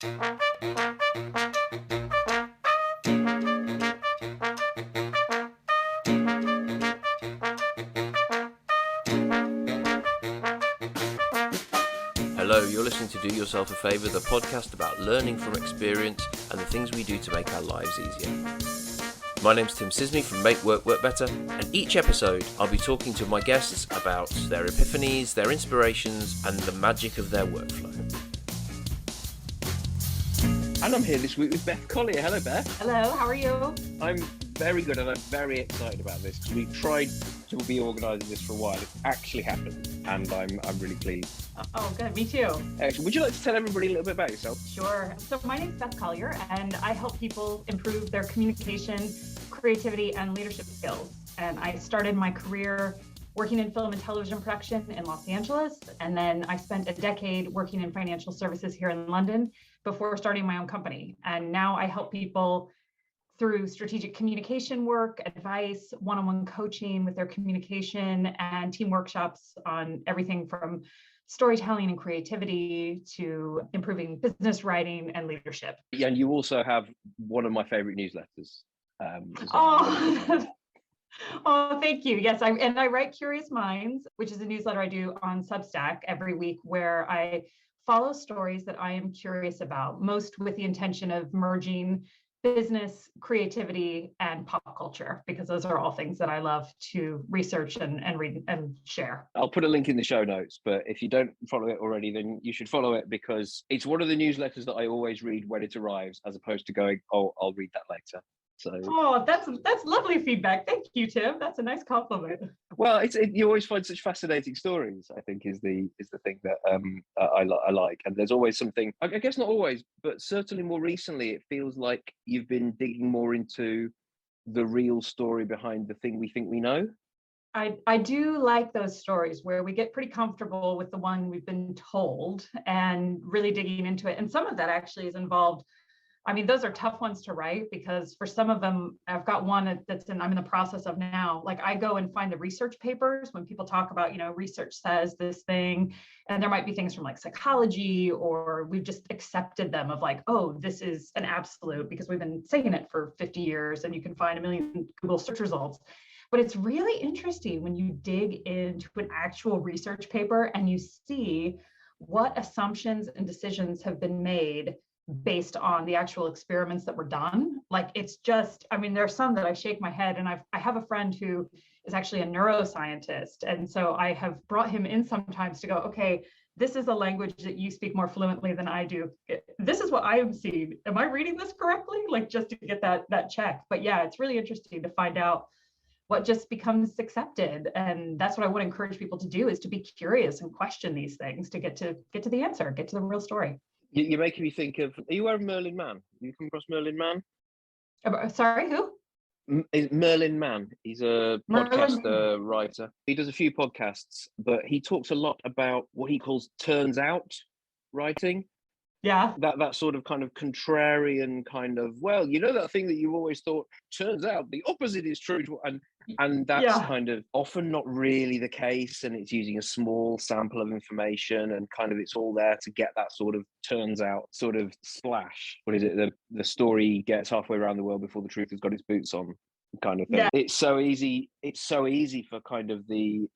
Hello, you're listening to Do Yourself A Favour, the podcast about learning from experience and the things we do to make our lives easier. My name's Tim Sisney from Make Work Work Better, and each episode I'll be talking to my guests about their epiphanies, their inspirations, and the magic of their workflow. And I'm here this week with Beth Collier. Hello, Beth. Hello, how are you? I'm very good, and I'm very excited about this because we've tried to be organising this for a while. It's actually happened, and I'm really pleased. Oh, good. Me too. Excellent. Would you like to tell everybody a little bit about yourself? Sure. So my name's Beth Collier, and I help people improve their communication, creativity, and leadership skills. And I started my career working in film and television production in Los Angeles, and then I spent a decade working in financial services here in London before starting my own company. And now I help people through strategic communication work, advice, one-on-one coaching with their communication, and team workshops on everything from storytelling and creativity to improving business writing and leadership. Yeah, and you also have one of my favorite newsletters. Oh, thank you. Yes, I write Curious Minds, which is a newsletter I do on Substack every week, where I follow stories that I am curious about, most with the intention of merging business, creativity, and pop culture, because those are all things that I love to research and read and share. I'll put a link in the show notes, but if you don't follow it already, then you should follow it, because it's one of the newsletters that I always read when it arrives, as opposed to going, oh, I'll read that later. So, oh, that's lovely feedback. Thank you, Tim. That's a nice compliment. Well, you always find such fascinating stories, I think, is the thing that I like. And there's always something, I guess not always, but certainly more recently, it feels like you've been digging more into the real story behind the thing we think we know. I do like those stories where we get pretty comfortable with the one we've been told and really digging into it. And some of that actually is involved. I mean, those are tough ones to write, because for some of them, I've got one I'm in the process of now. Like, I go and find the research papers when people talk about, research says this thing, and there might be things from like psychology, or we've just accepted them of like, oh, this is an absolute because we've been saying it for 50 years and you can find a million Google search results. But it's really interesting when you dig into an actual research paper and you see what assumptions and decisions have been made based on the actual experiments that were done. Like, it's just, there are some that I shake my head, and I have a friend who is actually a neuroscientist. And so I have brought him in sometimes to go, okay, this is a language that you speak more fluently than I do. This is what I am seeing. Am I reading this correctly? Like, just to get that check. But yeah, it's really interesting to find out what just becomes accepted. And that's what I would encourage people to do, is to be curious and question these things to get to the answer, get to the real story. You're making me think of, are you aware of Merlin Mann? You come across Merlin Mann? Sorry, who? Merlin Mann. He's a podcaster, writer. He does a few podcasts, but he talks a lot about what he calls turns out writing. Yeah. That sort of kind of contrarian kind of, well, that thing that you've always thought, turns out the opposite is true. And that's kind of often not really the case. And it's using a small sample of information, and kind of it's all there to get that sort of turns out sort of splash. What is it? The story gets halfway around the world before the truth has got its boots on, kind of thing. Yeah. It's so easy for kind of the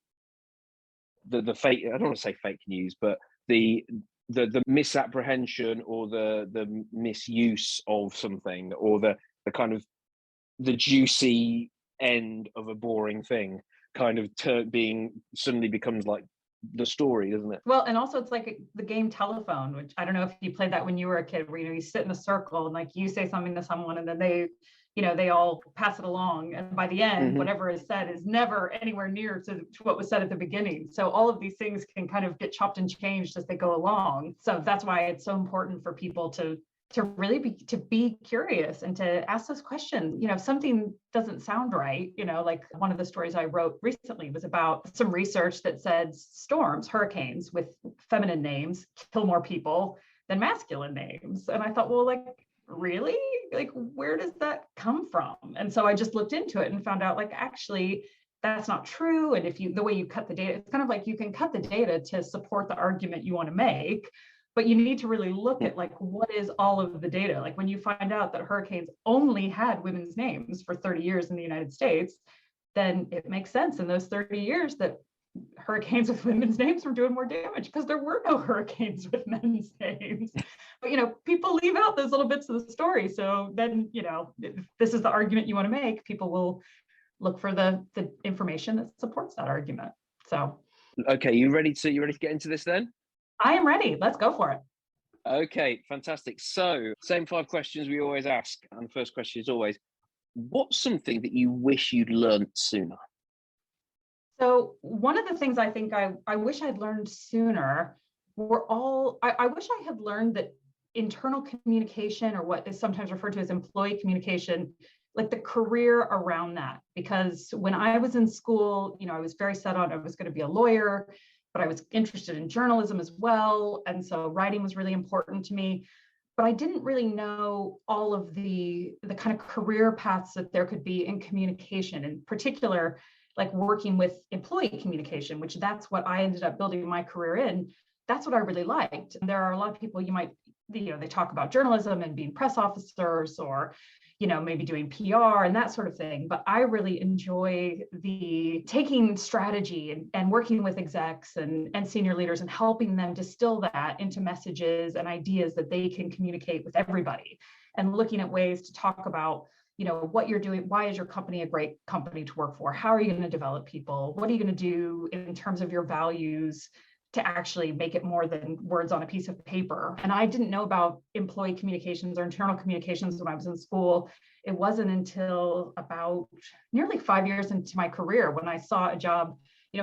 fake, I don't want to say fake news, but the misapprehension or the misuse of something, or the kind of the juicy end of a boring thing kind of suddenly becomes like the story, doesn't it? Well, and also it's like the game telephone, which I don't know if you played that when you were a kid, where you sit in a circle and like you say something to someone and then they all pass it along, and by the end, whatever is said is never anywhere near to what was said at the beginning. So all of these things can kind of get chopped and changed as they go along. So that's why it's so important for people to really be curious and to ask those questions. If something doesn't sound right, like one of the stories I wrote recently was about some research that said storms, hurricanes with feminine names kill more people than masculine names. And I thought, well, like, really? Like, where does that come from? And so I just looked into it and found out, like, actually, that's not true. And the way you cut the data, it's kind of like you can cut the data to support the argument you want to make, but you need to really look at like, what is all of the data? Like when you find out that hurricanes only had women's names for 30 years in the United States, then it makes sense in those 30 years that hurricanes with women's names were doing more damage because there were no hurricanes with men's names. But, people leave out those little bits of the story. So then, if this is the argument you want to make, people will look for the information that supports that argument. So. Okay, you ready to get into this then? I am ready. Let's go for it. Okay, fantastic. So, same 5 questions we always ask. And the first question is always, what's something that you wish you'd learned sooner? So one of the things I think I wish I'd learned sooner I wish I had learned that internal communication, or what is sometimes referred to as employee communication, like the career around that. Because when I was in school, I was very set on I was going to be a lawyer, but I was interested in journalism as well. And so writing was really important to me. But I didn't really know all of the kind of career paths that there could be in communication, in particular, like working with employee communication, which that's what I ended up building my career in. That's what I really liked. And there are a lot of people they talk about journalism and being press officers, or, maybe doing PR and that sort of thing. But I really enjoy the taking strategy and working with execs and senior leaders and helping them distill that into messages and ideas that they can communicate with everybody, and looking at ways to talk about what you're doing. Why is your company a great company to work for? How are you going to develop people? What are you going to do in terms of your values to actually make it more than words on a piece of paper? And I didn't know about employee communications or internal communications when I was in school. It wasn't until about nearly 5 years into my career when I saw a job,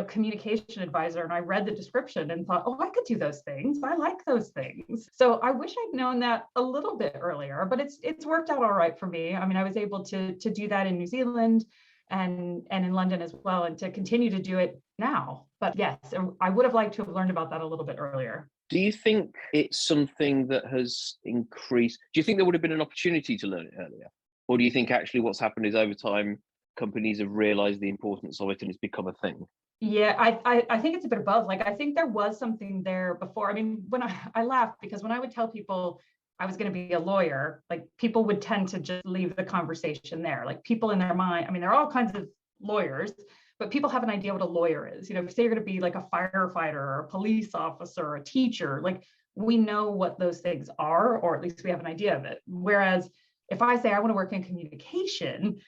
communication advisor, and I read the description and thought, oh, I could do those things. I like those things. So I wish I'd known that a little bit earlier, but it's worked out all right for me. I mean, I was able to do that in New Zealand and in London as well, and to continue to do it now. But yes, I would have liked to have learned about that a little bit earlier. Do you think it's something that has increased? Do you think there would have been an opportunity to learn it earlier? Or do you think actually what's happened is over time, companies have realized the importance of it and it's become a thing? Yeah, I think it's a bit of both. Like, I think there was something there before. I mean, when I laugh because when I would tell people I was going to be a lawyer, like people would tend to just leave the conversation there. Like people in their mind, I mean, there are all kinds of lawyers, but people have an idea what a lawyer is. If you say you're going to be like a firefighter or a police officer or a teacher, like we know what those things are, or at least we have an idea of it. Whereas if I say I want to work in communication,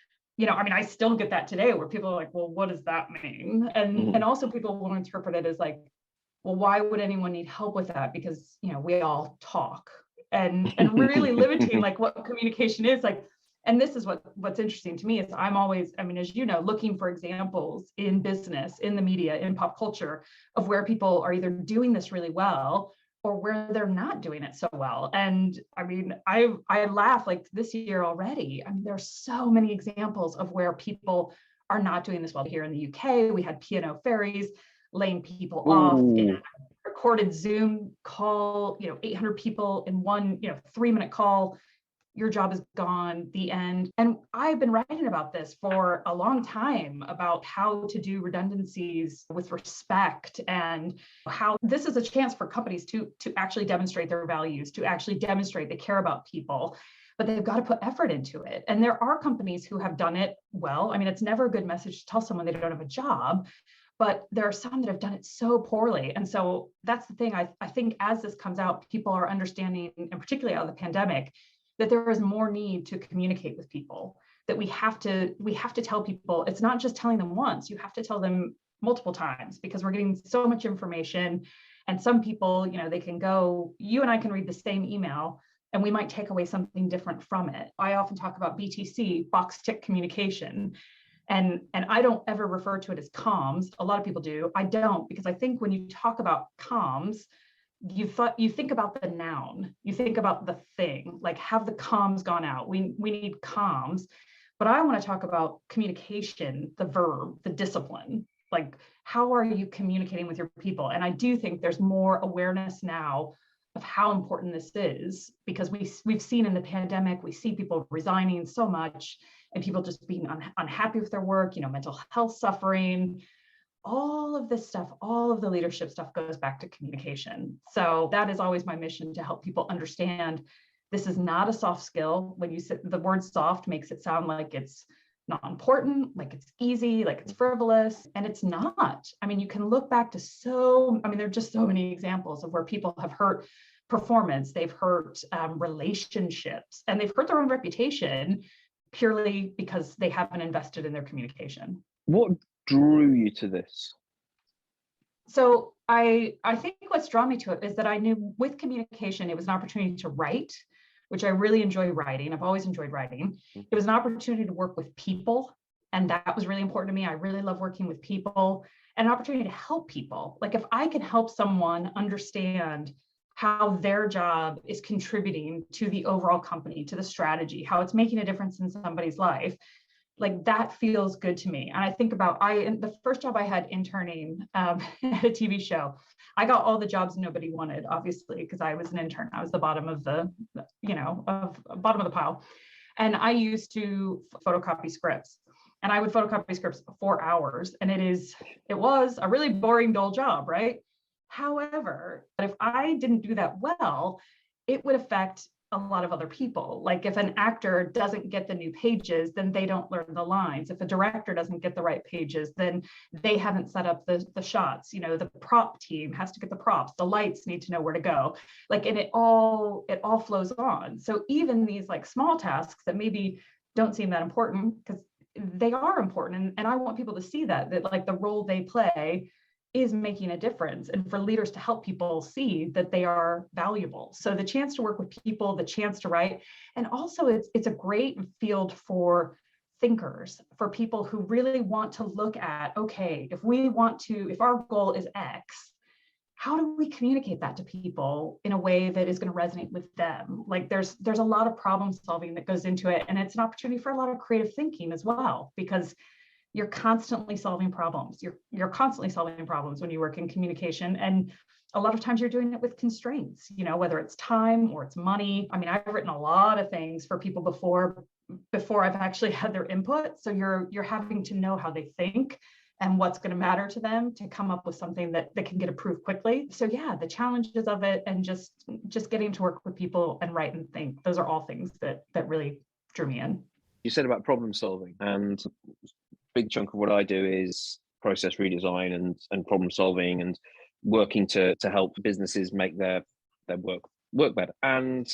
I mean, I still get that today where people are like, well, what does that mean? And also people will interpret it as like, well, why would anyone need help with that? Because, we all talk, and really limiting like what communication is like. And this is what's interesting to me is I'm always, I mean, as you know, looking for examples in business, in the media, in pop culture of where people are either doing this really well or where they're not doing it so well. And I mean, I laugh like this year already. I mean, there's so many examples of where people are not doing this well. Here in the UK, we had P&O ferries laying people off in a recorded Zoom call, 800 people in one, 3-minute call. Your job is gone, the end. And I've been writing about this for a long time, about how to do redundancies with respect, and how this is a chance for companies to actually demonstrate their values, to actually demonstrate they care about people, but they've got to put effort into it. And there are companies who have done it well. I mean, it's never a good message to tell someone they don't have a job, but there are some that have done it so poorly. And so that's the thing. I think as this comes out, people are understanding, and particularly out of the pandemic, that there is more need to communicate with people, that we have to tell people. It's not just telling them once, you have to tell them multiple times, because we're getting so much information. And some people, they can go, you and I can read the same email and we might take away something different from it. I often talk about BTC, box tick communication. And I don't ever refer to it as comms. A lot of people do. I don't, because I think when you talk about comms, you think about the noun, you think about the thing, like have the comms gone out? We need comms. But I want to talk about communication, the verb, the discipline, like how are you communicating with your people? And I do think there's more awareness now of how important this is, because we've seen in the pandemic, we see people resigning so much and people just being unhappy with their work, mental health suffering. all of this stuff, all of the leadership stuff goes back to communication. So that is always my mission, to help people understand this is not a soft skill. When you say the word soft makes it sound like it's not important, like it's easy, like it's frivolous, and it's not. I mean, you can look back to there are just so many examples of where people have hurt performance, they've hurt relationships, and they've hurt their own reputation purely because they haven't invested in their communication. What drew you to this? So I think what's drawn me to it is that I knew with communication, it was an opportunity to write, which I really enjoy writing. I've always enjoyed writing. It was an opportunity to work with people, and that was really important to me. I really love working with people, and an opportunity to help people. Like if I can help someone understand how their job is contributing to the overall company, to the strategy, how it's making a difference in somebody's life, like that feels good to me. And I think about the first job I had interning at a TV show, I got all the jobs nobody wanted, obviously, because I was an intern. I was the bottom of the pile. And I used to photocopy scripts. And I would photocopy scripts for 4 hours. And it was a really boring, dull job, right? However, if I didn't do that well, it would affect a lot of other people. Like if an actor doesn't get the new pages, then they don't learn the lines. If a director doesn't get the right pages, then they haven't set up the shots. The prop team has to get the props. The lights need to know where to go. Like, and it all flows on. So even these like small tasks that maybe don't seem that important, because they are important. And I want people to see that like the role they play is making a difference, and for leaders to help people see that they are valuable. So the chance to work with people, the chance to write, and also it's a great field for thinkers, for people who really want to look at, okay, if our goal is X, how do we communicate that to people in a way that is going to resonate with them? Like there's a lot of problem solving that goes into it, and it's an opportunity for a lot of creative thinking as well, because you're constantly solving problems. You're constantly solving problems when you work in communication. And a lot of times you're doing it with constraints, whether it's time or it's money. I mean, I've written a lot of things for people before I've actually had their input. So you're having to know how they think and what's going to matter to them to come up with something that can get approved quickly. So yeah, the challenges of it and just getting to work with people and write and think, those are all things that really drew me in. You said about problem solving, and big chunk of what I do is process redesign and problem solving and working to help businesses make their work better. And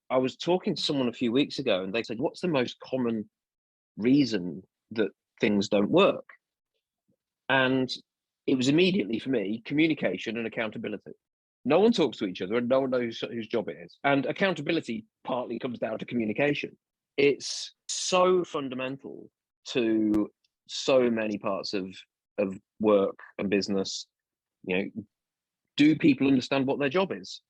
I was talking to someone a few weeks ago, and they said, what's the most common reason that things don't work? And it was immediately for me, communication and accountability. No one talks to each other and no one knows whose job it is. And accountability partly comes down to communication. It's so fundamental to so many parts of work and business. Do people understand what their job is?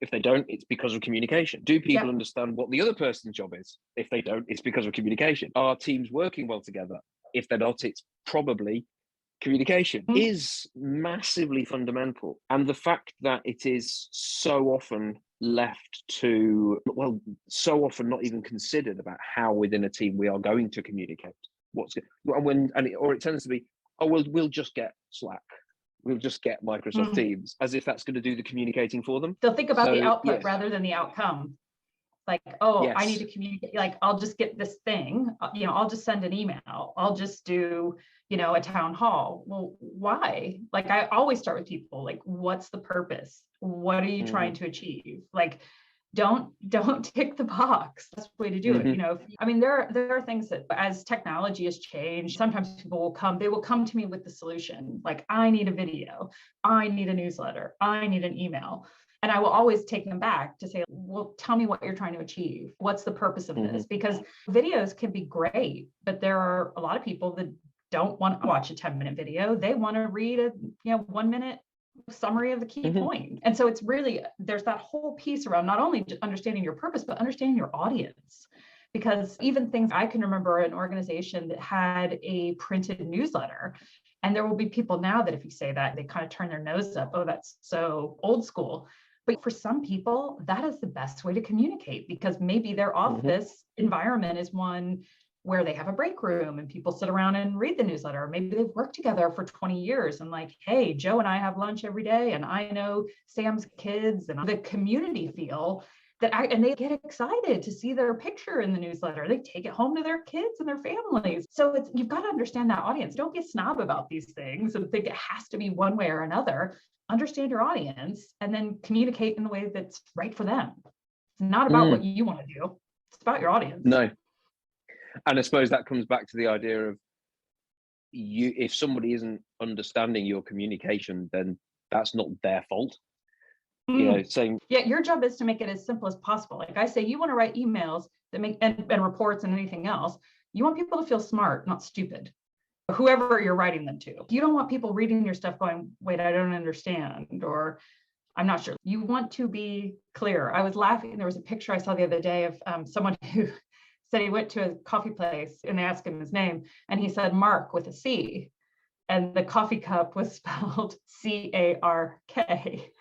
If they don't, it's because of communication. Do people understand what the other person's job is? If they don't, it's because of communication. Are teams working well together? If they're not, it's probably communication. Is massively fundamental. And the fact that it is so often left to, so often not even considered about how within a team we are going to communicate. Or it tends to be, we'll just get Slack. We'll just get Microsoft Teams, as if that's going to do the communicating for them. They'll think about the output rather than the outcome. Like, I need to communicate. Like, I'll just get this thing, I'll just send an email. I'll just do, a town hall. Well, why? Like, I always start with people, like, what's the purpose? What are you trying to achieve? Like, don't tick the box. That's the way to do it. There are things that as technology has changed, sometimes people will come to me with the solution. Like, I need a video, I need a newsletter, I need an email. And I will always take them back to say, well, tell me what you're trying to achieve. What's the purpose of this? Because videos can be great, but there are a lot of people that don't want to watch a 10-minute video. They want to read a 1-minute summary of the key point. And so it's really, there's that whole piece around not only understanding your purpose, but understanding your audience. Because even things, I can remember an organization that had a printed newsletter, and there will be people now that if you say that, they kind of turn their nose up. Oh, that's so old school. But for some people, that is the best way to communicate, because maybe their office environment is one where they have a break room and people sit around and read the newsletter. Maybe they've worked together for 20 years and like, hey, Joe and I have lunch every day and I know Sam's kids, and the community feel and they get excited to see their picture in the newsletter. They take it home to their kids and their families. So you've got to understand that audience. Don't be a snob about these things and think it has to be one way or another. Understand your audience and then communicate in the way that's right for them. It's not about what you want to do. It's about your audience. No. And I suppose that comes back to the idea of if somebody isn't understanding your communication, then that's not their fault. You know, saying, yeah, your job is to make it as simple as possible. Like I say, you want to write emails that make and reports and anything else. You want people to feel smart, not stupid, whoever you're writing them to. You don't want people reading your stuff going, wait, I don't understand, or I'm not sure. You want to be clear. I was laughing. There was a picture I saw the other day of someone who said he went to a coffee place and they asked him his name and he said Mark with a C, and the coffee cup was spelled C-A-R-K.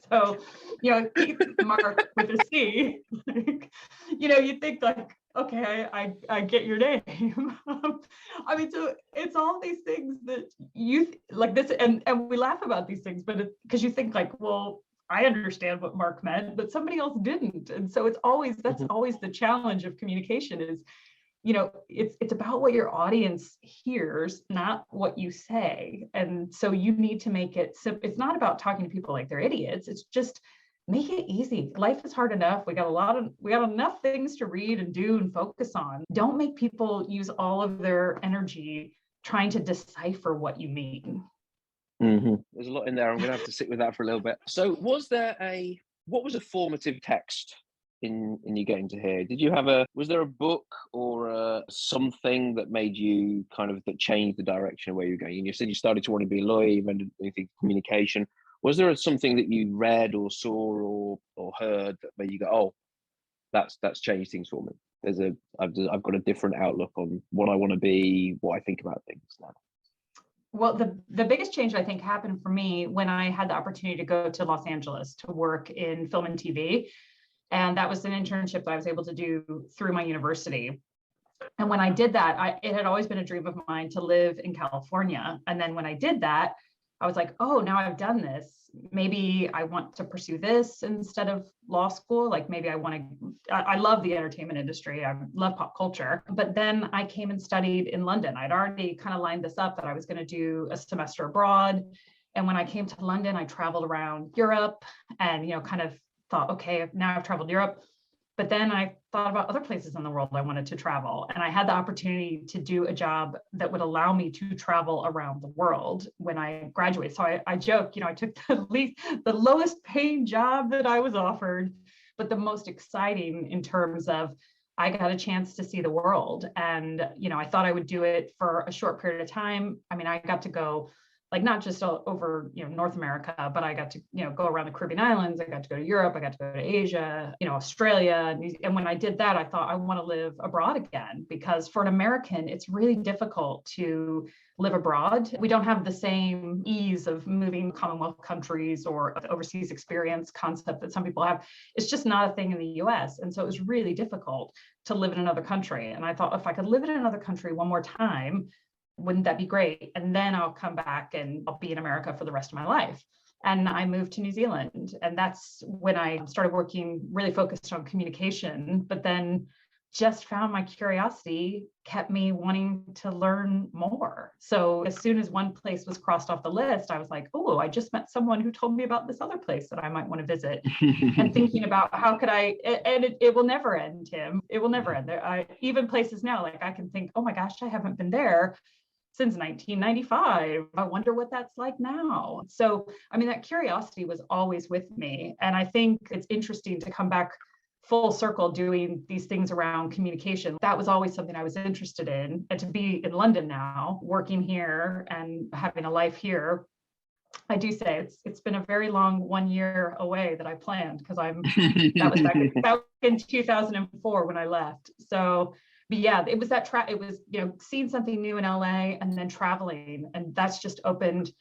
So, you know, Mark with a C, like, you know, you think like, okay, I get your name. I mean, so it's all these things that you like this, and we laugh about these things, but because you think like, well, I understand what Mark meant, but somebody else didn't. And so it's always, that's always the challenge of communication is, you know, it's about what your audience hears, not what you say. And so you need to make it simple. It's not about talking to people like they're idiots. It's just make it easy. Life is hard enough. We got enough things to read and do and focus on. Don't make people use all of their energy trying to decipher what you mean. There's a lot in there. I'm going to have to sit with that for a little bit. So what was a formative text in you getting to here? Was there a book or something that made you that changed the direction of where you're going? And you said you started to want to be a lawyer, you went into anything communication. Was there something that you read or saw or heard that made you go, oh, that's changed things for me? I've got a different outlook on what I want to be, what I think about things now. Well, the biggest change I think happened for me when I had the opportunity to go to Los Angeles to work in film and TV. And that was an internship that I was able to do through my university. And when I did that, it had always been a dream of mine to live in California. And then when I did that, I was like, oh, now I've done this. Maybe I want to pursue this instead of law school. Like maybe I love the entertainment industry. I love pop culture. But then I came and studied in London. I'd already kind of lined this up that I was going to do a semester abroad. And when I came to London, I traveled around Europe and, kind of thought, okay, now I've traveled Europe. But then I thought about other places in the world I wanted to travel. And I had the opportunity to do a job that would allow me to travel around the world when I graduated. So I joke, I took the lowest paying job that I was offered, but the most exciting in terms of I got a chance to see the world. And, I thought I would do it for a short period of time. I mean, I got to go not just over, North America, but I got to, go around the Caribbean islands. I got to go to Europe. I got to go to Asia, Australia. And when I did that, I thought I want to live abroad again, because for an American, it's really difficult to live abroad. We don't have the same ease of moving Commonwealth countries or the overseas experience concept that some people have. It's just not a thing in the US. And so it was really difficult to live in another country. And I thought if I could live in another country one more time, wouldn't that be great? And then I'll come back and I'll be in America for the rest of my life. And I moved to New Zealand. And that's when I started working really focused on communication, but then just found my curiosity kept me wanting to learn more. So as soon as one place was crossed off the list, I was like, oh, I just met someone who told me about this other place that I might want to visit. And thinking about how could it will never end, Tim. It will never end. Even places now, I can think, oh my gosh, I haven't been there since 1995. I wonder what that's like now. So, that curiosity was always with me. And I think it's interesting to come back full circle doing these things around communication. That was always something I was interested in. And to be in London now, working here and having a life here, I do say it's been a very long 1 year away that I planned, because that was back in 2004 when I left. So, but yeah, it was it was, seeing something new in LA and then traveling. And that's just opened.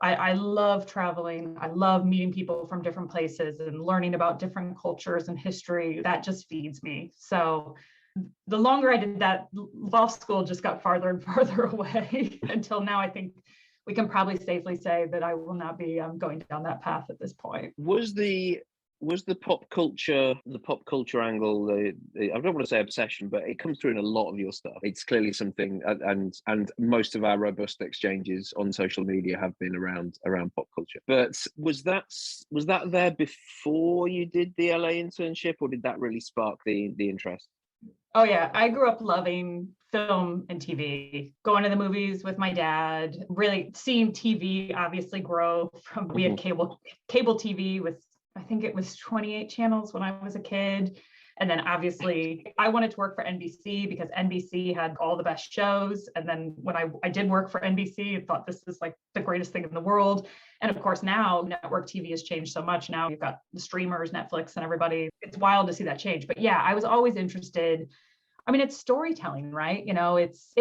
I love traveling. I love meeting people from different places and learning about different cultures and history. That just feeds me. So the longer I did that, law school just got farther and farther away until now. I think we can probably safely say that I will not be going down that path at this point. Was the pop culture angle, I don't want to say obsession, but it comes through in a lot of your stuff. It's clearly something, and most of our robust exchanges on social media have been around pop culture. But was that there before you did the LA internship, or did that really spark the interest? Oh yeah, I grew up loving film and TV, going to the movies with my dad, really seeing TV obviously grow from, we had cable TV with, I think it was 28 channels when I was a kid. And then obviously I wanted to work for NBC because NBC had all the best shows. And then when I did work for NBC, I thought this is like the greatest thing in the world. And of course now network TV has changed so much. Now you've got the streamers, Netflix and everybody. It's wild to see that change. But yeah, I was always interested. I mean, it's storytelling, right? You know, it's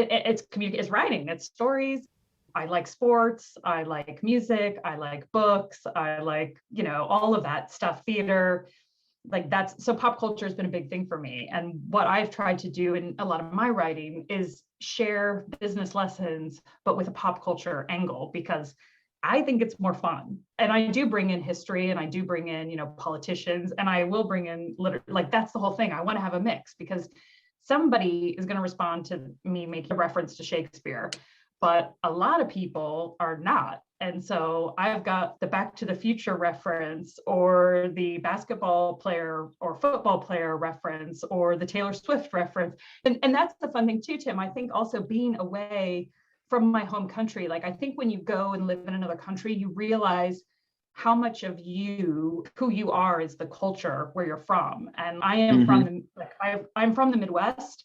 writing, it's stories. I like sports, I like music, I like books, I like, you know, all of that stuff, theater, like so pop culture has been a big thing for me. And what I've tried to do in a lot of my writing is share business lessons, but with a pop culture angle, because I think it's more fun. And I do bring in history and I do bring in, you know, politicians, and I will bring in like, that's the whole thing. I want to have a mix because somebody is going to respond to me making a reference to Shakespeare, but a lot of people are not. And so I've got the Back to the Future reference, or the basketball player or football player reference, or the Taylor Swift reference. And that's the fun thing too, Tim. I think also being away from my home country, like I think when you go and live in another country, you realize how much of you, who you are, is the culture where you're from. And I am I'm from the Midwest.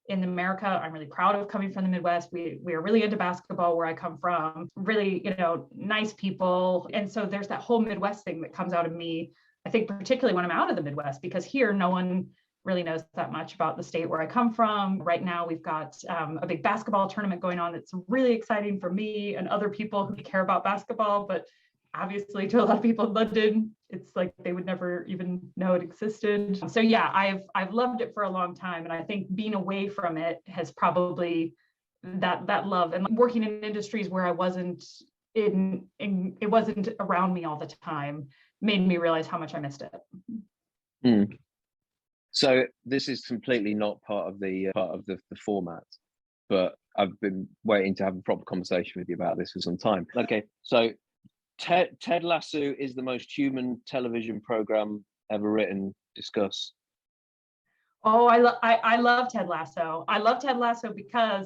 In America, I'm really proud of coming from the Midwest. We are really into basketball where I come from, really, you know, nice people. And so there's that whole Midwest thing that comes out of me, I think, particularly when I'm out of the Midwest, because here no one really knows that much about the state where I come from. Right now, we've got a big basketball tournament going on. It's really exciting for me and other people who care about basketball, but obviously to a lot of people in London, it's like they would never even know it existed. So yeah, I've loved it for a long time. And I think being away from it has probably that love, and working in industries where I wasn't it wasn't around me all the time, made me realize how much I missed it. So this is completely not part of the format, but I've been waiting to have a proper conversation with you about this for some time. Okay, so Ted Lasso is the most human television program ever written. Discuss. Oh, I love Ted Lasso. I love Ted Lasso because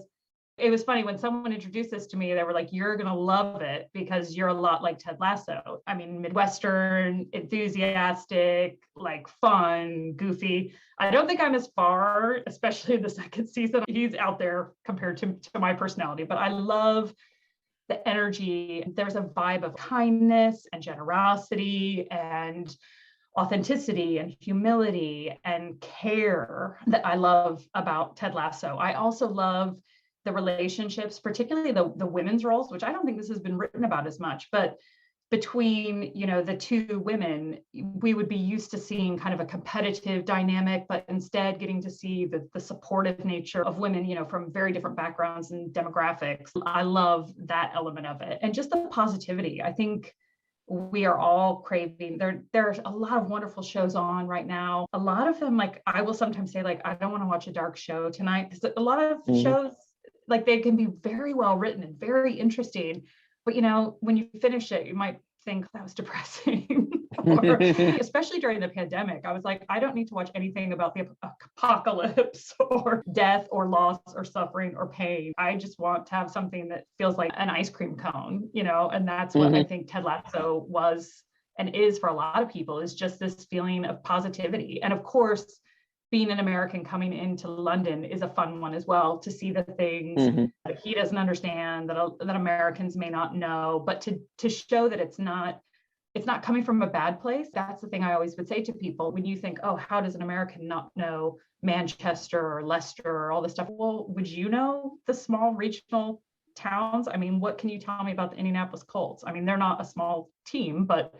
it was funny when someone introduced this to me. They were like, "You're gonna love it because you're a lot like Ted Lasso." I mean, Midwestern, enthusiastic, like fun, goofy. I don't think I'm as far, especially in the second season. He's out there compared to my personality, but I love the energy. There's a vibe of kindness and generosity and authenticity and humility and care that I love about Ted Lasso. I also love the relationships, particularly the women's roles, which I don't think this has been written about as much, but between, you know, the two women, we would be used to seeing kind of a competitive dynamic, but instead getting to see the supportive nature of women, you know, from very different backgrounds and demographics. I love that element of it. And just the positivity. I think we are all craving. There's a lot of wonderful shows on right now. A lot of them, like, I will sometimes say, like, I don't want to watch a dark show tonight, because a lot of shows, like, they can be very well written and very interesting. But, you know, when you finish it, you might think that was depressing. Or, especially during the pandemic, I was like, I don't need to watch anything about the apocalypse or death or loss or suffering or pain. I just want to have something that feels like an ice cream cone, you know, and that's what I think Ted Lasso was and is for a lot of people, is just this feeling of positivity. And of course, being an American coming into London is a fun one as well, to see the things that he doesn't understand, that Americans may not know, but to show that it's not coming from a bad place. That's the thing I always would say to people. When you think, oh, how does an American not know Manchester or Leicester or all this stuff? Well, would you know the small regional towns? I mean, what can you tell me about the Indianapolis Colts? I mean, they're not a small team, but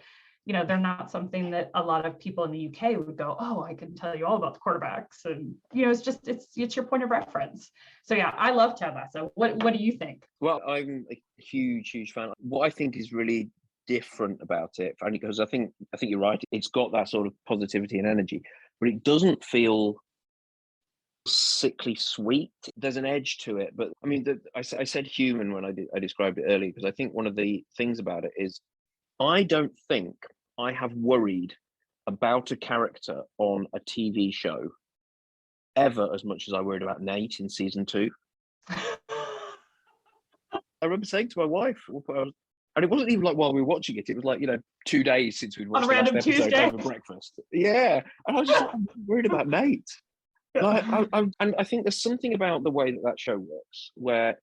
they're not something that a lot of people in the UK would go, oh, I can tell you all about the quarterbacks. And, it's your point of reference. So yeah, I love Ted Lasso. What do you think? Well, I'm a huge fan. What I think is really different about it, only because I think you're right. It's got that sort of positivity and energy, but it doesn't feel sickly sweet. There's an edge to it, but I mean, I said human when I described it earlier, because I think one of the things about it is I don't think I have worried about a character on a TV show ever as much as I worried about Nate in season 2. I remember saying to my wife, and it wasn't even like while we were watching it, it was like, 2 days since we'd watched the last episode Tuesday. over breakfast. Yeah. And I was just like, I'm worried about Nate. Like, and I think there's something about the way that show works, where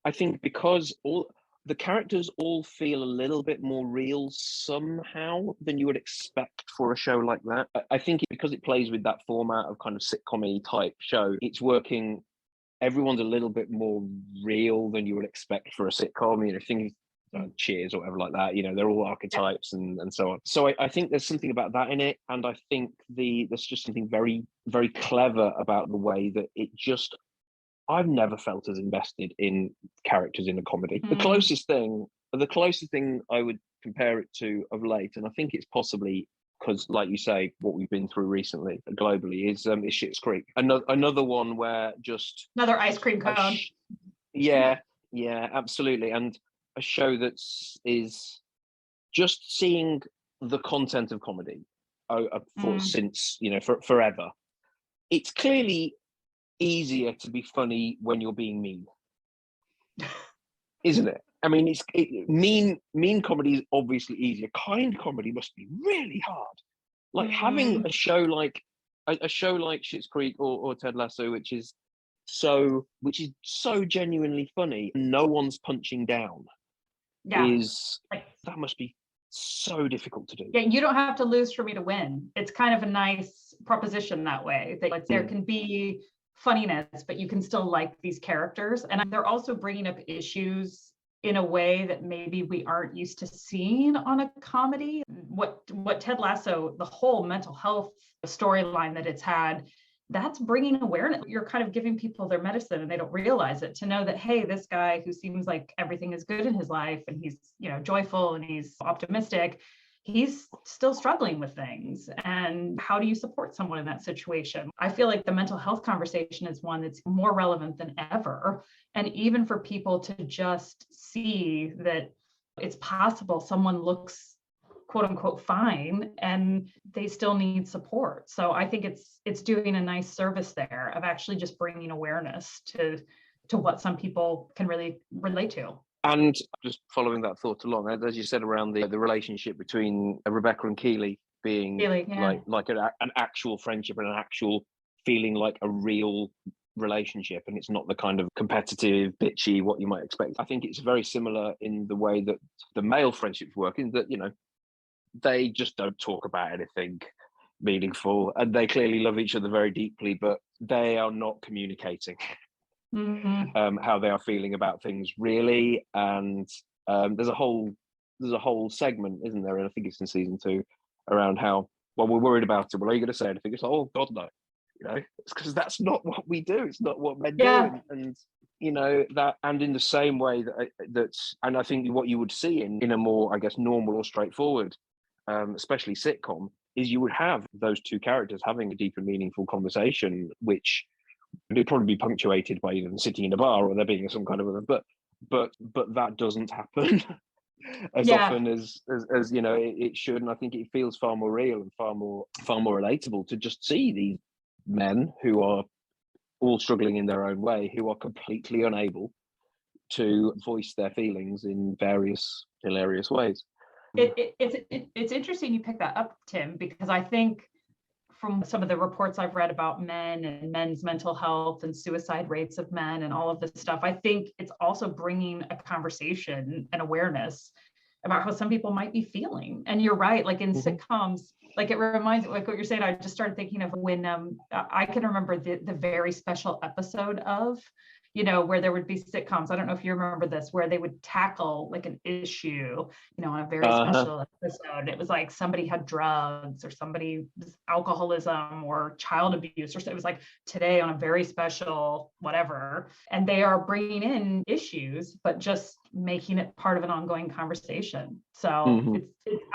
I think because all the characters all feel a little bit more real somehow than you would expect for a show like that. I think because it plays with that format of kind of sitcom-y type show, it's working. Everyone's a little bit more real than you would expect for a sitcom. Things Cheers or whatever like that. They're all archetypes and so on. So I think there's something about that in it, and I think there's just something very, very clever about the way that it just. I've never felt as invested in characters in a comedy. The closest thing I would compare it to of late, and I think it's possibly because, like you say, what we've been through recently globally is Schitt's Creek. Another one where just another ice cream cone. Yeah, absolutely, and a show is just seeing the content of comedy since forever. It's clearly easier to be funny when you're being mean, isn't it? I mean, mean comedy is obviously easier. Kind comedy must be really hard. Like having a show like Schitt's Creek or Ted Lasso, which is so genuinely funny, no one's punching down. That must be so difficult to do. Yeah, you don't have to lose for me to win. It's kind of a nice proposition that way. That there can be funniness, but you can still like these characters, and they're also bringing up issues in a way that maybe we aren't used to seeing on a comedy. What Ted Lasso, the whole mental health storyline that it's had, that's bringing awareness. You're kind of giving people their medicine and they don't realize it, to know that, hey, this guy who seems like everything is good in his life and he's, joyful and he's optimistic, he's still struggling with things. And how do you support someone in that situation? I feel like the mental health conversation is one that's more relevant than ever. And even for people to just see that it's possible someone looks quote unquote fine and they still need support. So I think it's doing a nice service there of actually just bringing awareness to what some people can really relate to. And just following that thought along, as you said, around the relationship between Rebecca and Keely being like an actual friendship and an actual feeling like a real relationship, and it's not the kind of competitive, bitchy, what you might expect. I think it's very similar in the way that the male friendships work, in that, they just don't talk about anything meaningful, and they clearly love each other very deeply, but they are not communicating how they are feeling about things, really. And there's a whole segment, isn't there, and I think it's in season 2, around how, well, we're worried about it. Well, are you going to say anything? It's like, oh God, no. It's because that's not what we do. It's not what men do. And that, and in the same way that's, and I think what you would see in a more, I guess, normal or straightforward, especially sitcom, is you would have those two characters having a deep and meaningful conversation, which would probably be punctuated by either sitting in a bar or there being some kind of but that doesn't happen as often as it should. And I think it feels far more real and far more relatable to just see these men who are all struggling in their own way, who are completely unable to voice their feelings in various hilarious ways. It's interesting you pick that up, Tim, because I think from some of the reports I've read about men and men's mental health and suicide rates of men and all of this stuff, I think it's also bringing a conversation and awareness about how some people might be feeling. And you're right, like in sitcoms, like it reminds me, like what you're saying, I just started thinking of when I can remember the very special episode of where there would be sitcoms. I don't know if you remember this, where they would tackle like an issue, on a very special episode. It was like somebody had drugs or somebody was alcoholism or child abuse, or so. It was like today on a very special whatever. And they are bringing in issues, but just making it part of an ongoing conversation. So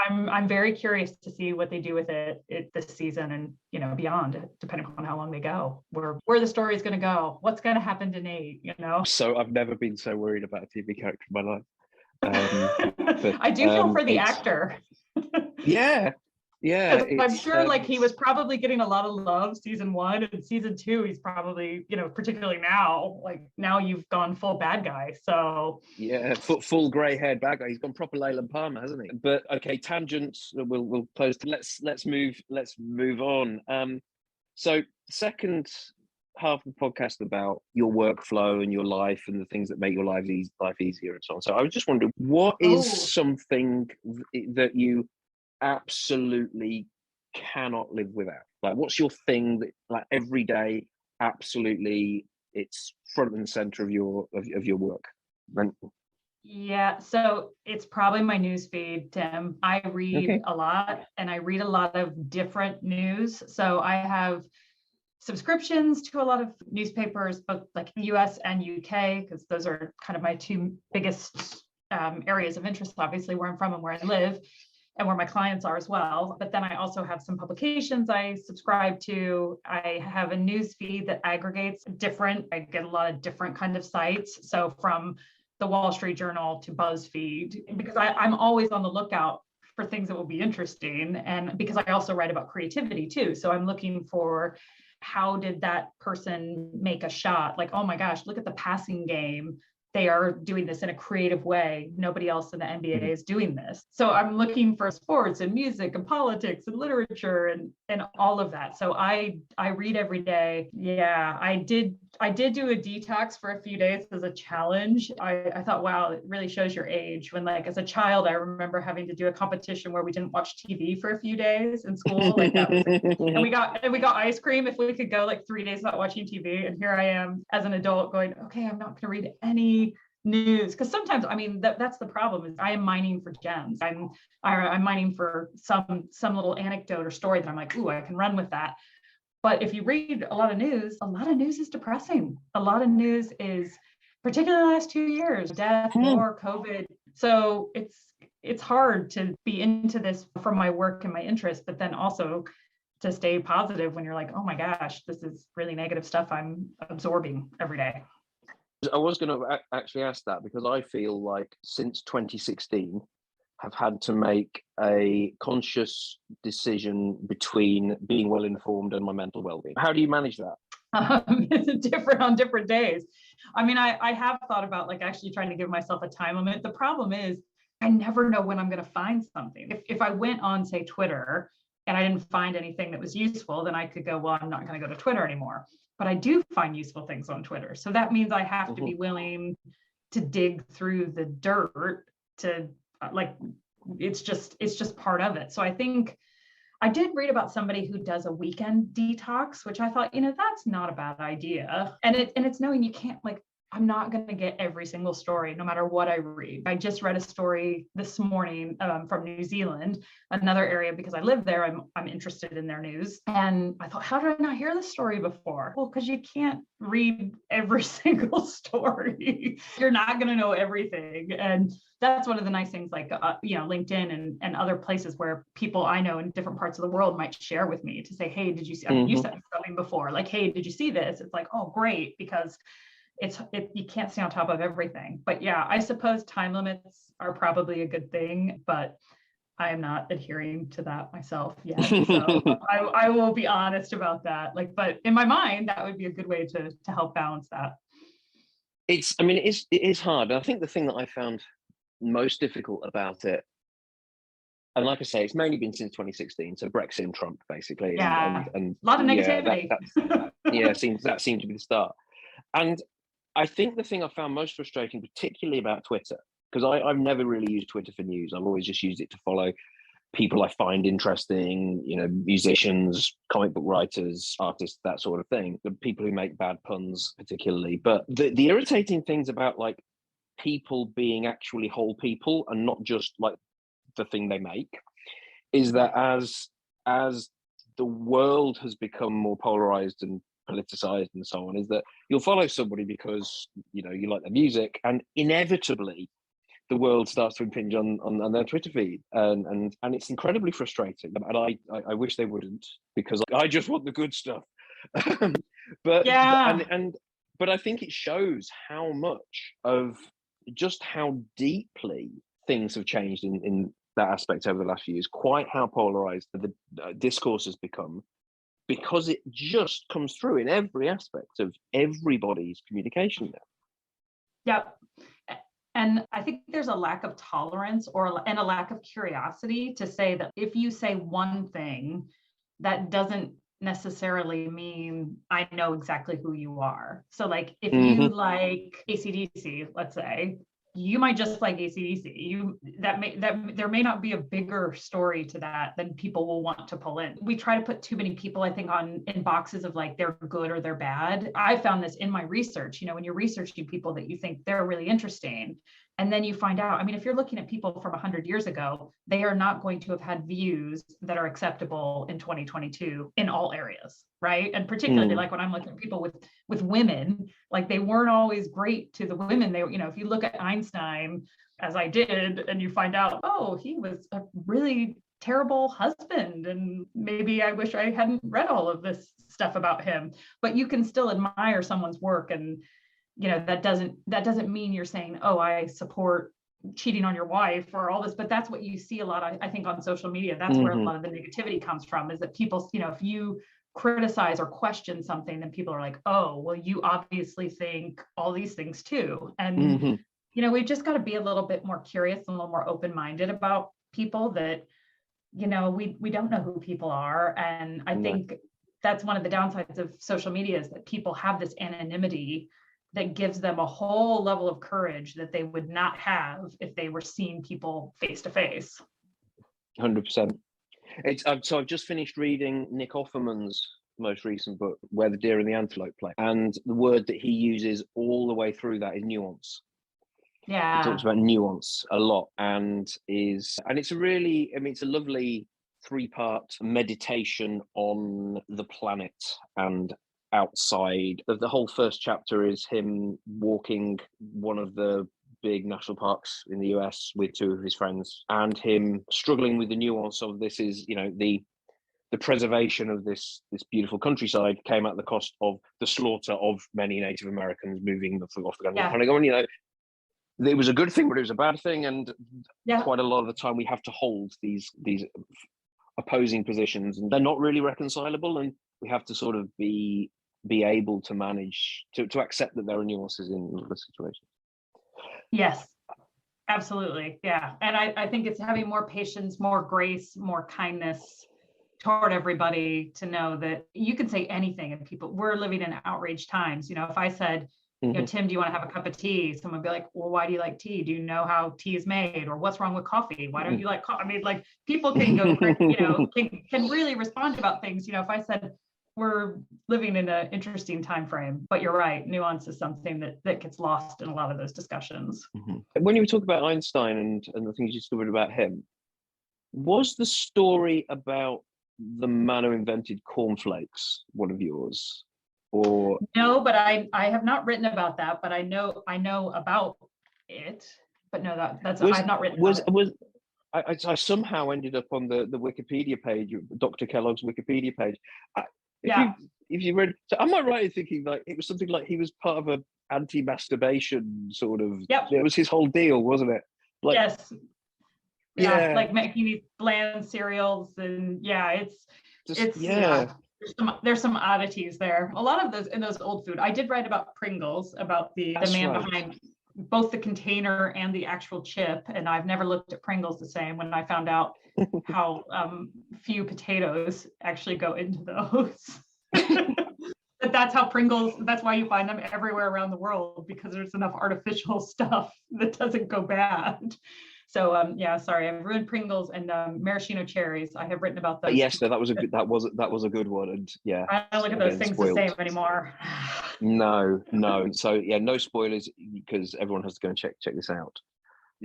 I'm very curious to see what they do with it this season and beyond, depending on how long they go, where the story is going to go, what's going to happen to Nate. So I've never been so worried about a TV character in my life. But, I do feel for the actor. Yeah, I'm sure like he was probably getting a lot of love season 1, and season 2 he's probably, particularly now you've gone full bad guy. So yeah, full grey-haired bad guy. He's gone proper Leyland Palmer, hasn't he? But okay, tangents. We'll close. Let's move on. So second half of the podcast about your workflow and your life and the things that make your life easier and so on. So I was just wondering, what is something that you absolutely cannot live without? Like, what's your thing that, like, every day, absolutely, it's front and center of your work? Yeah, so it's probably my news feed, Tim. I read a lot, and I read a lot of different news. So I have subscriptions to a lot of newspapers, both like US and UK, because those are kind of my two biggest areas of interest, obviously, where I'm from and where I live, and where my clients are as well. But then I also have some publications I subscribe to. I have a news feed that aggregates I get a lot of different kind of sites. So from the Wall Street Journal to BuzzFeed, because I'm always on the lookout for things that will be interesting. And because I also write about creativity too. So I'm looking for, how did that person make a shot? Like, oh my gosh, look at the passing game. They are doing this in a creative way. Nobody else in the NBA is doing this. So I'm looking for sports and music and politics and literature and all of that. So I read every day. Yeah, I did do a detox for a few days as a challenge. I thought, wow, it really shows your age. When, like, as a child, I remember having to do a competition where we didn't watch TV for a few days in school. Like that was, and we got ice cream if we could go like 3 days without watching TV. And here I am as an adult going, okay, I'm not going to read any news, because sometimes, I mean, that's the problem, is I am mining for gems. I'm mining for some little anecdote or story that I'm like, ooh, I can run with that. But if you read a lot of news is depressing. A lot of news is, particularly the last 2 years, death, war, COVID. So it's hard to be into this from my work and my interest, but then also to stay positive when you're like, oh my gosh, this is really negative stuff I'm absorbing every day. I was going to actually ask that, because I feel like since 2016, have had to make a conscious decision between being well informed and my mental well-being. How do you manage that? It's different on different days. I mean, I have thought about like actually trying to give myself a time limit. The problem is I never know when I'm going to find something. If I went on, say, Twitter, and I didn't find anything that was useful, then I could go, well, I'm not going to go to Twitter anymore. But I do find useful things on Twitter. So that means I have to be willing to dig through the dirt to like, it's just part of it. So I think I did read about somebody who does a weekend detox, which I thought, that's not a bad idea. And it's knowing you can't, like, I'm not going to get every single story, no matter what I read. I just read a story this morning from New Zealand, another area, because I live there. I'm interested in their news. And I thought, how did I not hear this story before? Well, because you can't read every single story. You're not going to know everything. And that's one of the nice things, like, LinkedIn and other places where people I know in different parts of the world might share with me to say, hey, did you see, you sent me something before? Like, hey, did you see this? It's like, oh, great, because you can't stay on top of everything. But yeah, I suppose time limits are probably a good thing, but I am not adhering to that myself yet. So I will be honest about that. Like, but in my mind, that would be a good way to help balance that. It is hard. I think the thing that I found most difficult about it, and like I say, it's mainly been since 2016, so Brexit and Trump, basically. Yeah, and a lot of negativity. That seemed to be the start. And I think the thing I found most frustrating, particularly about Twitter, because I've never really used Twitter for news. I've always just used it to follow people I find interesting, musicians, comic book writers, artists, that sort of thing. The people who make bad puns particularly. But the irritating things about like people being actually whole people and not just like the thing they make is that as the world has become more polarized and politicized and so on, is that you'll follow somebody because you like their music, and inevitably the world starts to impinge on their Twitter feed, and it's incredibly frustrating. And I wish they wouldn't, because I just want the good stuff. but yeah. but I think it shows how much of just how deeply things have changed in that aspect over the last few years, quite how polarized the discourse has become, because it just comes through in every aspect of everybody's communication now. Yep. And I think there's a lack of tolerance and a lack of curiosity to say that if you say one thing, that doesn't necessarily mean I know exactly who you are. So like if you like AC/DC, let's say, you might just like AC/DC. There may not be a bigger story to that than people will want to pull in. We try to put too many people, I think, in boxes of like they're good or they're bad. I found this in my research. When you're researching people that you think they're really interesting, and then you find out, I mean, if you're looking at people from 100 years ago, they are not going to have had views that are acceptable in 2022 in all areas, right? And particularly like when I'm looking at people with women, like they weren't always great to the women. They, if you look at Einstein, as I did, and you find out, oh, he was a really terrible husband, and maybe I wish I hadn't read all of this stuff about him. But you can still admire someone's work, and that doesn't mean you're saying, oh, I support cheating on your wife or all this. But that's what you see a lot, I think, on social media. That's where a lot of the negativity comes from, is that people, if you criticize or question something, then people are like, oh, well, you obviously think all these things too. And we've just got to be a little bit more curious and a little more open-minded about people, that we don't know who people are. And I think that's one of the downsides of social media, is that people have this anonymity that gives them a whole level of courage that they would not have if they were seeing people face to face. 100%. So I've just finished reading Nick Offerman's most recent book, Where the Deer and the Antelope Play, and the word that he uses all the way through that is nuance. Yeah, he talks about nuance a lot, and it's a lovely 3-part meditation on the planet and outside. The whole first chapter is him walking one of the big national parks in the US with 2 of his friends, and him struggling with the nuance of this is, the preservation of this beautiful countryside came at the cost of the slaughter of many Native Americans moving off the gun. Yeah. It was a good thing, but it was a bad thing, and quite a lot of the time we have to hold these opposing positions, and they're not really reconcilable, and we have to sort of be able to manage to accept that there are nuances in the situation. Yes, absolutely. Yeah. And I think it's having more patience, more grace, more kindness toward everybody, to know that you can say anything, and we're living in outraged times. If I said, Tim, do you want to have a cup of tea? Someone would be like, well, why do you like tea? Do you know how tea is made? Or what's wrong with coffee? Why don't you like coffee? I mean, like, people can go, can really respond about things. If I said, we're living in an interesting time frame, but you're right, nuance is something that gets lost in a lot of those discussions. When you were talking about Einstein and the things you discovered about him, was the story about the man who invented cornflakes one of yours? Or no, but I have not written about that, but I know about it, but no, I've not written about it. I somehow ended up on the Wikipedia page, Dr. Kellogg's Wikipedia page. If you read, so am I right in thinking like it was something like he was part of a anti-masturbation sort of? Yep. It was his whole deal, wasn't it? Like, yes. Yeah, like making these bland cereals, and there's some oddities there. A lot of those in those old food. I did write about Pringles, about the man behind both the container and the actual chip, and I've never looked at Pringles the same when I found out how few potatoes actually go into those. But that's how Pringles, that's why you find them everywhere around the world, because there's enough artificial stuff that doesn't go bad. So yeah, sorry, I've ruined Pringles and maraschino cherries. I have written about those. Yes, no, that was a good one, and yeah, I don't look at those things spoiled. the same anymore. No. So yeah, no spoilers, because everyone has to go and check this out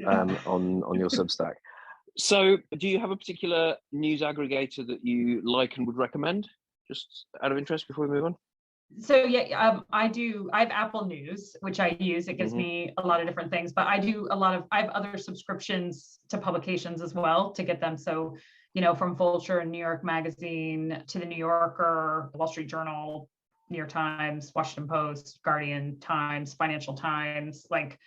on your Substack. So, do you have a particular news aggregator that you like and would recommend, just out of interest, before we move on? So yeah, I do. I have Apple News, which I use. It gives me a lot of different things, but I have other subscriptions to publications as well to get them. So, from Vulture and New York Magazine to the New Yorker, Wall Street Journal, New York Times, Washington Post, Guardian, Times, Financial Times. Like,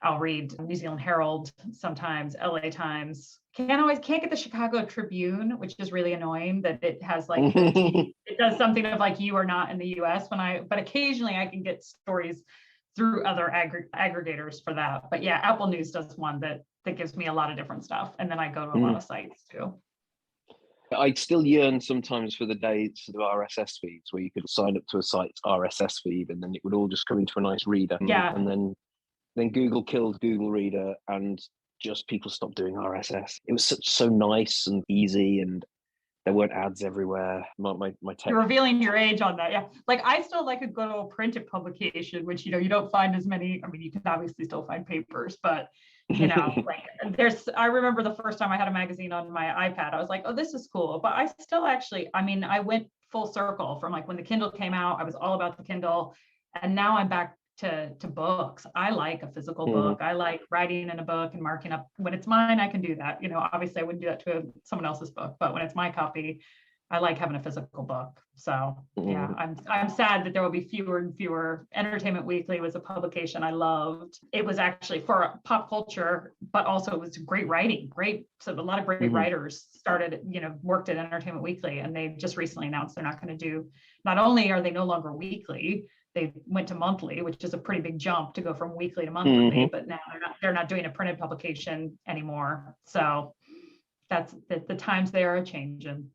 I'll read New Zealand Herald sometimes, LA Times. Can't get the Chicago Tribune, which is really annoying that it has like it does something of like, you are not in the US but occasionally I can get stories through other aggregators for that. But yeah, Apple News does one that gives me a lot of different stuff. And then I go to a lot of sites too. I still yearn sometimes for the days of RSS feeds where you could sign up to a site's RSS feed and then it would all just come into a nice reader. Yeah. And then Google killed Google Reader and just people stopped doing RSS. It was so nice and easy, and there weren't ads everywhere. My tech. You're revealing your age on that. Yeah. Like, I still like a good old printed publication, which, you don't find as many. I mean, you can obviously still find papers, but like I remember the first time I had a magazine on my iPad, I was like, oh, this is cool. But I still I went full circle from like when the Kindle came out, I was all about the Kindle. And now I'm back to books. I like a physical book. I like writing in a book and marking up. When it's mine, I can do that. Obviously I wouldn't do that to someone else's book, but when it's my copy, I like having a physical book. So yeah, I'm sad that there will be fewer and fewer. Entertainment Weekly was a publication I loved. It was actually for pop culture, but also it was great writing. So a lot of great writers started, worked at Entertainment Weekly, and they just recently announced they're not going to do. Not only are they no longer weekly, they went to monthly, which is a pretty big jump to go from weekly to monthly, but now they're not doing a printed publication anymore. So that's the times they are changing.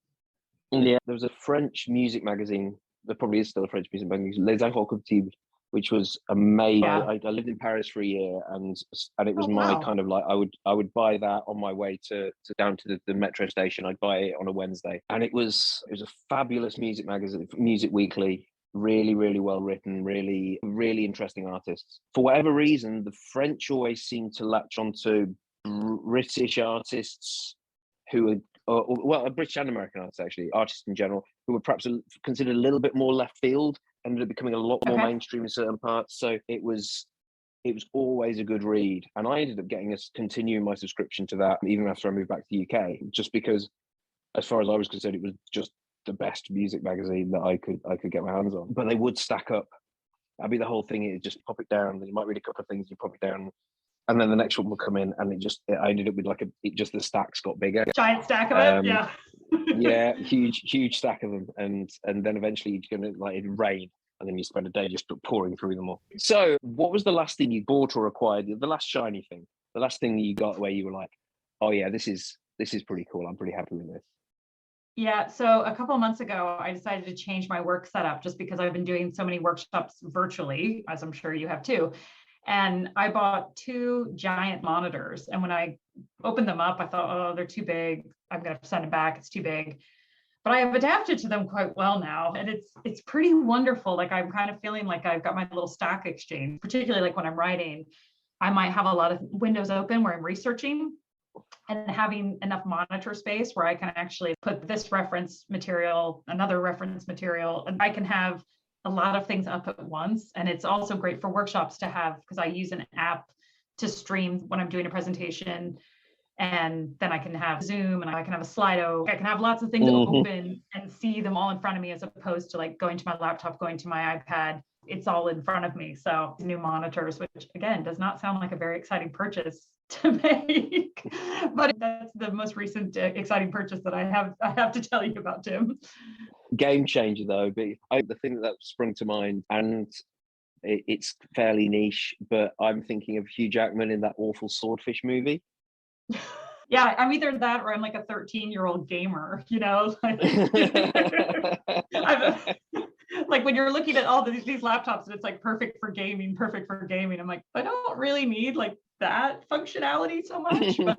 Yeah, there was a French music magazine. There probably is still a French music magazine, Les Incorruptibles, which was amazing. Yeah. I lived in Paris for a year, and it was my kind of like I would buy that on my way to down to the metro station. I'd buy it on a Wednesday, and it was a fabulous music magazine, music weekly. Really, really well written, really, really interesting artists. For whatever reason, the French always seem to latch onto British artists who are, British and American artists, actually, artists in general, who were perhaps considered a little bit more left field, ended up becoming a lot more mainstream in certain parts. So it was always a good read. And I ended up continuing my subscription to that, even after I moved back to the UK, just because, as far as I was concerned, it was just the best music magazine that I could get my hands on. But they would stack up. That'd be the whole thing. It just pop it down, then you might read a couple of things, you pop it down, and then the next one will come in, and I ended up with the stacks got bigger. Giant stack of it, yeah. Yeah, huge stack of them, and then eventually you're gonna it'd rain, and then you spend a day just pouring through them all. So, what was the last thing you bought or acquired? The last shiny thing, the last thing that you got where you were like, oh yeah, this is pretty cool. I'm pretty happy with this. Yeah, so a couple of months ago, I decided to change my work setup just because I've been doing so many workshops virtually, as I'm sure you have too. And I bought 2 giant monitors. And when I opened them up, I thought, oh, they're too big. I'm going to send them back. It's too big. But I have adapted to them quite well now. And it's pretty wonderful. Like, I'm kind of feeling like I've got my little stock exchange, particularly like when I'm writing. I might have a lot of windows open where I'm researching, and having enough monitor space where I can actually put this reference material, another reference material, and I can have a lot of things up at once. And it's also great for workshops to have, because I use an app to stream when I'm doing a presentation. And then I can have Zoom, and I can have a Slido. I can have lots of things open and see them all in front of me, as opposed to like going to my laptop, going to my iPad. It's all in front of me. So new monitors, which again, does not sound like a very exciting purchase to make, but that's the most recent exciting purchase that I have to tell you about, Tim. Game changer though, but the thing that sprung to mind, and it's fairly niche, but I'm thinking of Hugh Jackman in that awful Swordfish movie. Yeah, I'm either that or I'm like a 13-year-old gamer, like when you're looking at all these laptops and it's like perfect for gaming. I'm like, I don't really need like that functionality so much, but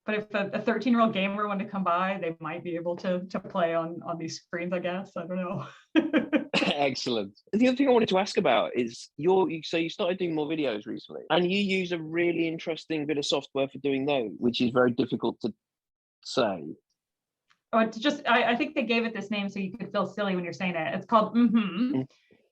but if a 13-year-old gamer wanted to come by, they might be able to play on these screens, I guess. I don't know. Excellent. The other thing I wanted to ask about is so you started doing more videos recently, and you use a really interesting bit of software for doing those, which is very difficult to say. Oh, it's just, I think they gave it this name so you could feel silly when you're saying it. It's called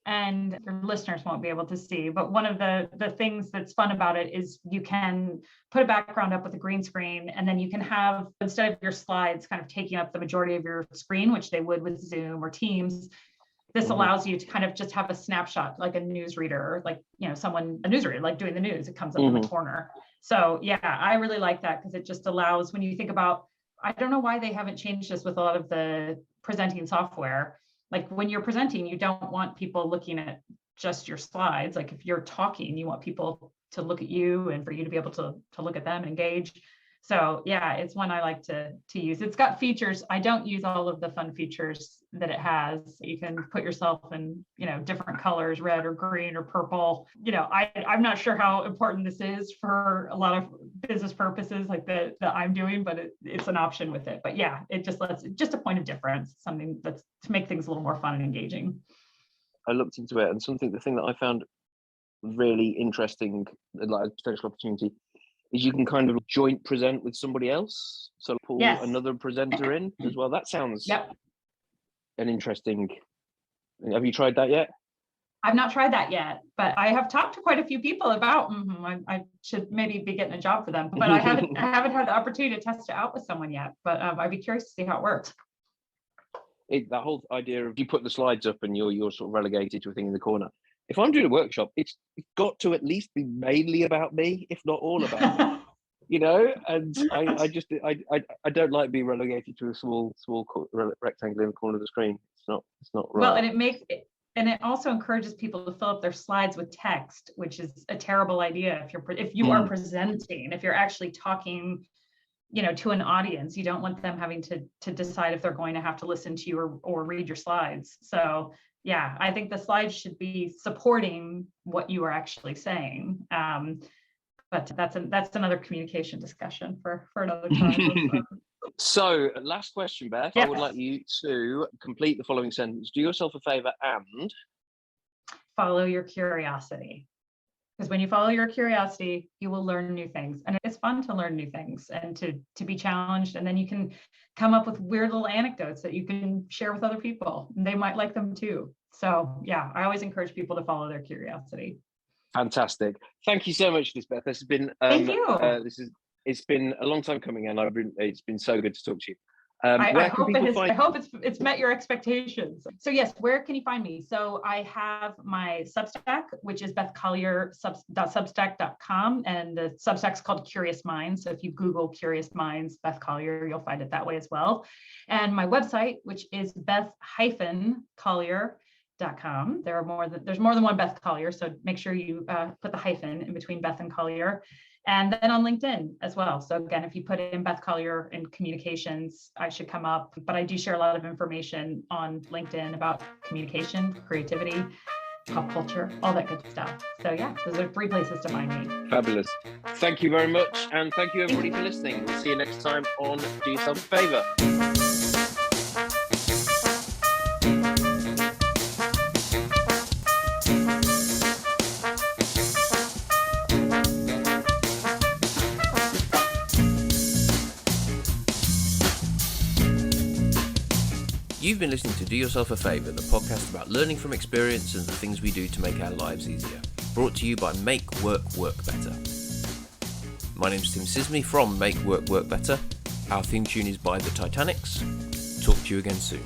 and your listeners won't be able to see, but one of the things that's fun about it is you can put a background up with a green screen, and then you can have, instead of your slides kind of taking up the majority of your screen, which they would with Zoom or Teams, this allows you to kind of just have a snapshot, like a newsreader, like, a newsreader, like doing the news, it comes up in the corner. So yeah, I really like that because it just allows, when you think about, I don't know why they haven't changed this with a lot of the presenting software. Like when you're presenting, you don't want people looking at just your slides. Like if you're talking, you want people to look at you and for you to be able to look at them and engage. So yeah, it's one I like to use. It's got features. I don't use all of the fun features that it has. You can put yourself in, different colors, red or green or purple. I'm not sure how important this is for a lot of business purposes like that I'm doing, but it's an option with it. But yeah, it just just a point of difference, something that's to make things a little more fun and engaging. I looked into it, and the thing that I found really interesting, like a potential opportunity, is you can kind of joint present with somebody else. So pull another presenter in as well. That sounds an interesting. Have you tried that yet? I've not tried that yet, but I have talked to quite a few people about. I should maybe be getting a job for them, but I haven't had the opportunity to test it out with someone yet. But I'd be curious to see how it works. That whole idea of you put the slides up and you're sort of relegated to a thing in the corner. If I'm doing a workshop, it's got to at least be mainly about me, if not all about me. And I don't like being relegated to a small rectangle in the corner of the screen. It's not right. Well, and it also encourages people to fill up their slides with text, which is a terrible idea if you are presenting. If you're actually talking, to an audience, you don't want them having to decide if they're going to have to listen to you or read your slides. So yeah, I think the slides should be supporting what you are actually saying. But that's another communication discussion for another time. So last question, Beth. Yes. I would like you to complete the following sentence. Do yourself a favor and follow your curiosity. Because when you follow your curiosity, you will learn new things. And it's fun to learn new things and to be challenged. And then you can come up with weird little anecdotes that you can share with other people. And they might like them too. So yeah, I always encourage people to follow their curiosity. Fantastic. Thank you so much, Beth. This has been thank you. It's been a long time coming, and it's been so good to talk to you. I hope it's met your expectations. So yes, where can you find me? So I have my Substack, which is Beth Collier substack.com, and the Substack's called Curious Minds. So if you Google Curious Minds, Beth Collier, you'll find it that way as well. And my website, which is Beth-Collier.com. There's more than one Beth Collier, so make sure you put the hyphen in between Beth and Collier. And then on LinkedIn as well. So again, if you put in Beth Collier in communications, I should come up. But I do share a lot of information on LinkedIn about communication, creativity, pop culture, all that good stuff. So yeah, those are 3 places to find me. Fabulous. Thank you very much. And thank you everybody for listening. We'll see you next time on Do Yourself a Favour. You've been listening to Do Yourself a Favour, the podcast about learning from experience and the things we do to make our lives easier. Brought to you by Make Work Work Better. My name's Tim Sisney from Make Work Work Better. Our theme tune is by The Titanics. Talk to you again soon.